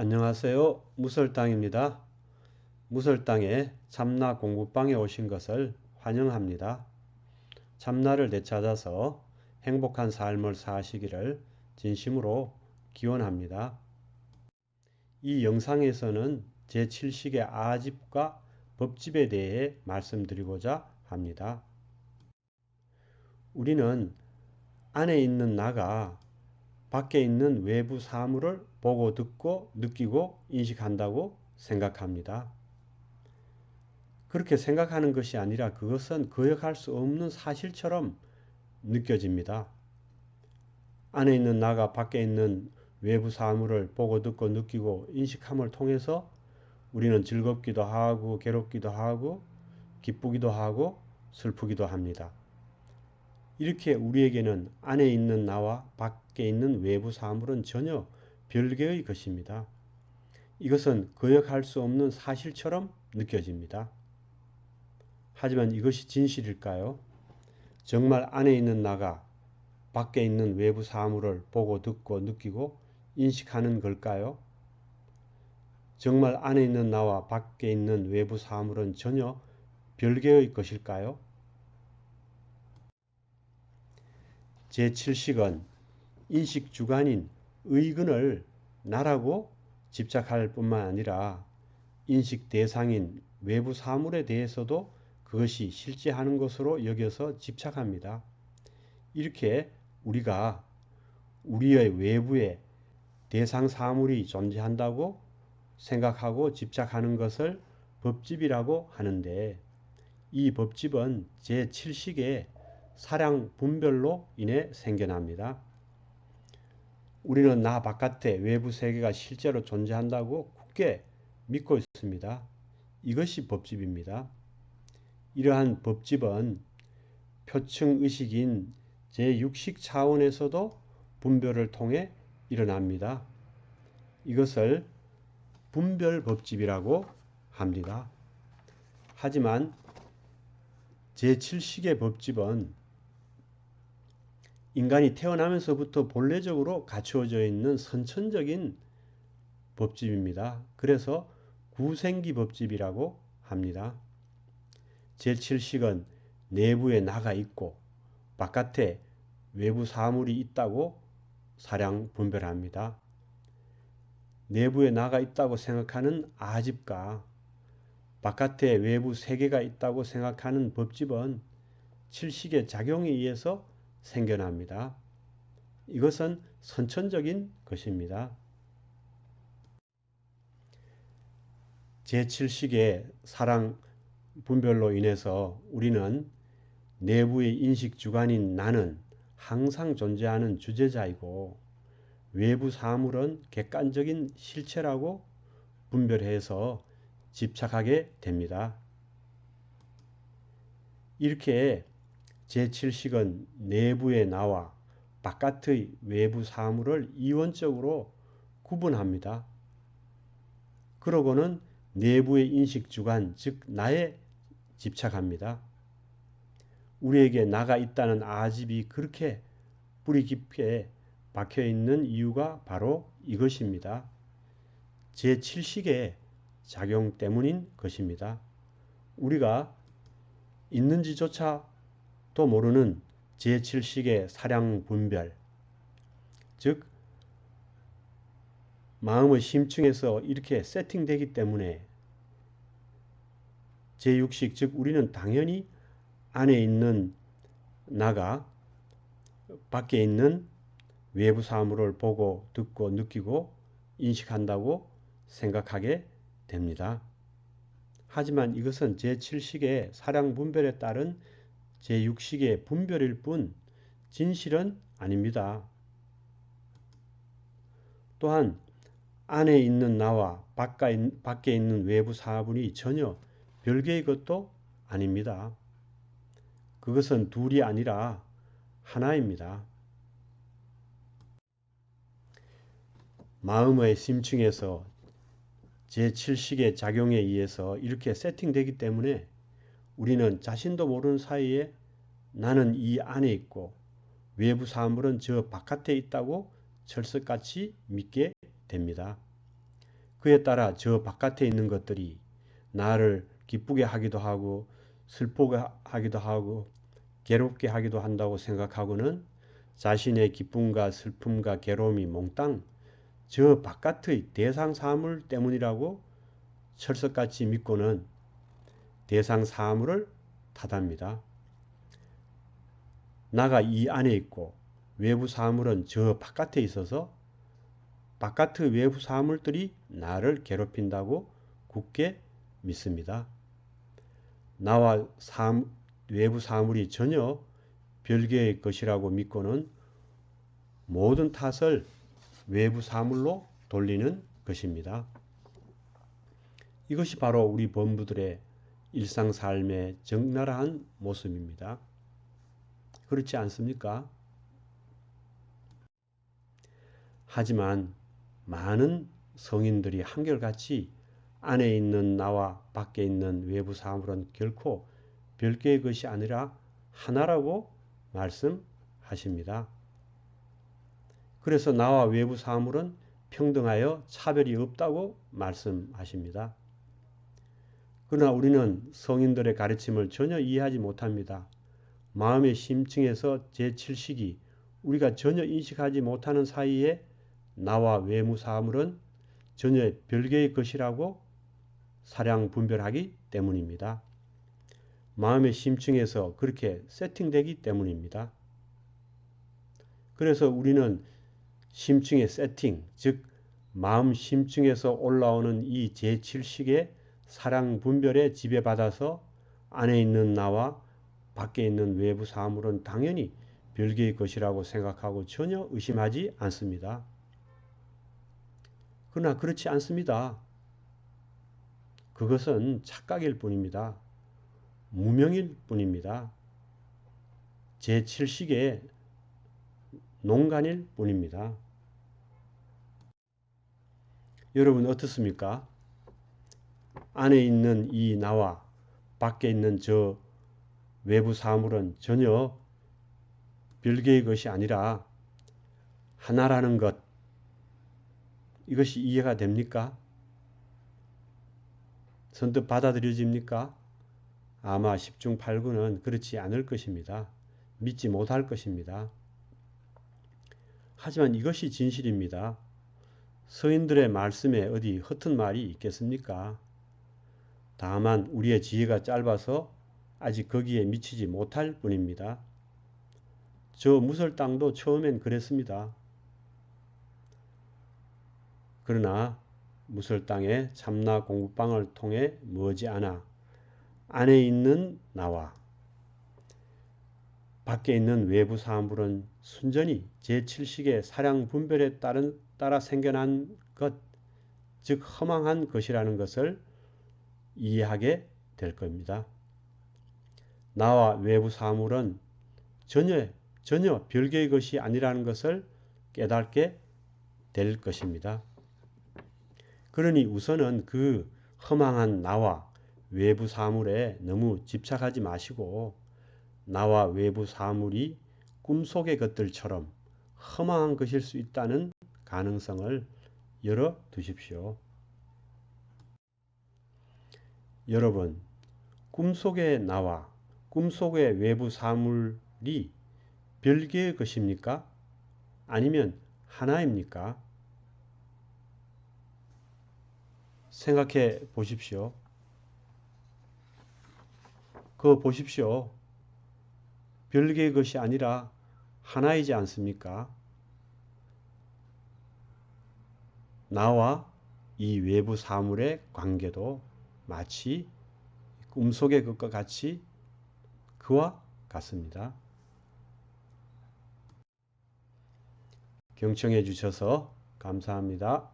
안녕하세요. 무설당입니다. 무설당의 참나 공부방에 오신 것을 환영합니다. 참나를 되찾아서 행복한 삶을 사시기를 진심으로 기원합니다. 이 영상에서는 제7식의 아집과 법집에 대해 말씀드리고자 합니다. 우리는 안에 있는 나가 밖에 있는 외부 사물을 보고 듣고 느끼고 인식한다고 생각합니다. 그렇게 생각하는 것이 아니라 그것은 거역할 수 없는 사실처럼 느껴집니다. 안에 있는 나가 밖에 있는 외부 사물을 보고 듣고 느끼고 인식함을 통해서 우리는 즐겁기도 하고 괴롭기도 하고 기쁘기도 하고 슬프기도 합니다. 이렇게 우리에게는 안에 있는 나와 밖에 있는 외부 사물은 전혀 별개의 것입니다. 이것은 거역할 수 없는 사실처럼 느껴집니다. 하지만 이것이 진실일까요? 정말 안에 있는 나가 밖에 있는 외부 사물을 보고 듣고 느끼고 인식하는 걸까요? 정말 안에 있는 나와 밖에 있는 외부 사물은 전혀 별개의 것일까요? 제7식은 인식주관인 의근을 나라고 집착할 뿐만 아니라 인식 대상인 외부 사물에 대해서도 그것이 실제하는 것으로 여겨서 집착합니다. 이렇게 우리가 우리의 외부에 대상 사물이 존재한다고 생각하고 집착하는 것을 법집이라고 하는데, 이 법집은 제7식의 사량 분별로 인해 생겨납니다. 우리는 나 바깥에 외부 세계가 실제로 존재한다고 굳게 믿고 있습니다. 이것이 법집입니다. 이러한 법집은 표층 의식인 제6식 차원에서도 분별을 통해 일어납니다. 이것을 분별 법집이라고 합니다. 하지만 제7식의 법집은 인간이 태어나면서부터 본래적으로 갖추어져 있는 선천적인 법집입니다. 그래서 구생기 법집이라고 합니다. 제7식은 내부에 나가 있고 바깥에 외부 사물이 있다고 사량 분별합니다. 내부에 나가 있다고 생각하는 아집과 바깥에 외부 세계가 있다고 생각하는 법집은 7식의 작용에 의해서 생겨납니다. 이것은 선천적인 것입니다. 제7식의 사랑 분별로 인해서 우리는 내부의 인식 주관인 나는 항상 존재하는 주제자이고 외부 사물은 객관적인 실체라고 분별해서 집착하게 됩니다. 이렇게 제7식은 내부의 나와 바깥의 외부 사물을 이원적으로 구분합니다. 그러고는 내부의 인식 주관, 즉 나에 집착합니다. 우리에게 나가 있다는 아집이 그렇게 뿌리 깊게 박혀 있는 이유가 바로 이것입니다. 제7식의 작용 때문인 것입니다. 우리가 있는지조차도 모르는 제7식의 사량 분별, 즉 마음의 심층에서 이렇게 세팅되기 때문에 제6식, 즉 우리는 당연히 안에 있는 나가 밖에 있는 외부 사물을 보고 듣고 느끼고 인식한다고 생각하게 됩니다. 하지만 이것은 제7식의 사량 분별에 따른 제6식의 분별일 뿐 진실은 아닙니다. 또한 안에 있는 나와 밖에 있는 외부 사물이 전혀 별개의 것도 아닙니다. 그것은 둘이 아니라 하나입니다. 마음의 심층에서 제7식의 작용에 의해서 이렇게 세팅되기 때문에 우리는 자신도 모르는 사이에 나는 이 안에 있고 외부 사물은 저 바깥에 있다고 철석같이 믿게 됩니다. 그에 따라 저 바깥에 있는 것들이 나를 기쁘게 하기도 하고 슬프게 하기도 하고 괴롭게 하기도 한다고 생각하고는 자신의 기쁨과 슬픔과 괴로움이 몽땅 저 바깥의 대상 사물 때문이라고 철석같이 믿고는 대상 사물을 탓합니다. 나가 이 안에 있고 외부 사물은 저 바깥에 있어서 바깥의 외부 사물들이 나를 괴롭힌다고 굳게 믿습니다. 나와 외부 사물이 전혀 별개의 것이라고 믿고는 모든 탓을 외부 사물로 돌리는 것입니다. 이것이 바로 우리 범부들의 일상 삶의 적나라한 모습입니다. 그렇지 않습니까? 하지만 많은 성인들이 한결같이 안에 있는 나와 밖에 있는 외부 사물은 결코 별개의 것이 아니라 하나라고 말씀하십니다. 그래서 나와 외부 사물은 평등하여 차별이 없다고 말씀하십니다. 그러나 우리는 성인들의 가르침을 전혀 이해하지 못합니다. 마음의 심층에서 제7식이 우리가 전혀 인식하지 못하는 사이에 나와 외부 사물은 전혀 별개의 것이라고 사량 분별하기 때문입니다. 마음의 심층에서 그렇게 세팅되기 때문입니다. 그래서 우리는 심층의 세팅, 즉 마음 심층에서 올라오는 이 제7식의 사량 분별에 지배받아서 안에 있는 나와 밖에 있는 외부 사물은 당연히 별개의 것이라고 생각하고 전혀 의심하지 않습니다. 그러나 그렇지 않습니다. 그것은 착각일 뿐입니다. 무명일 뿐입니다. 제7식의 농간일 뿐입니다. 여러분 어떻습니까? 안에 있는 이 나와 밖에 있는 저 외부 사물은 전혀 별개의 것이 아니라 하나라는 것, 이것이 이해가 됩니까? 선뜻 받아들여집니까? 아마 10중 8구는 그렇지 않을 것입니다. 믿지 못할 것입니다. 하지만 이것이 진실입니다. 서인들의 말씀에 어디 허튼 말이 있겠습니까? 다만 우리의 지혜가 짧아서 아직 거기에 미치지 못할 뿐입니다. 저 무설 땅도 처음엔 그랬습니다. 그러나 무설 땅의 참나 공부방을 통해 머지않아 안에 있는 나와 밖에 있는 외부 사물은 순전히 제7식의 사량 분별에 따라 생겨난 것, 즉 허망한 것이라는 것을 이해하게 될 겁니다. 나와 외부 사물은 전혀 별개의 것이 아니라는 것을 깨닫게 될 것입니다. 그러니 우선은 그 허망한 나와 외부 사물에 너무 집착하지 마시고 나와 외부 사물이 꿈속의 것들처럼 허망한 것일 수 있다는 가능성을 열어 두십시오. 여러분, 꿈속의 나와 꿈속의 외부 사물이 별개의 것입니까? 아니면 하나입니까? 생각해 보십시오. 그거 보십시오. 별개의 것이 아니라 하나이지 않습니까? 나와 이 외부 사물의 관계도 마치 꿈속의 것과 같이 그와 같습니다. 경청해 주셔서 감사합니다.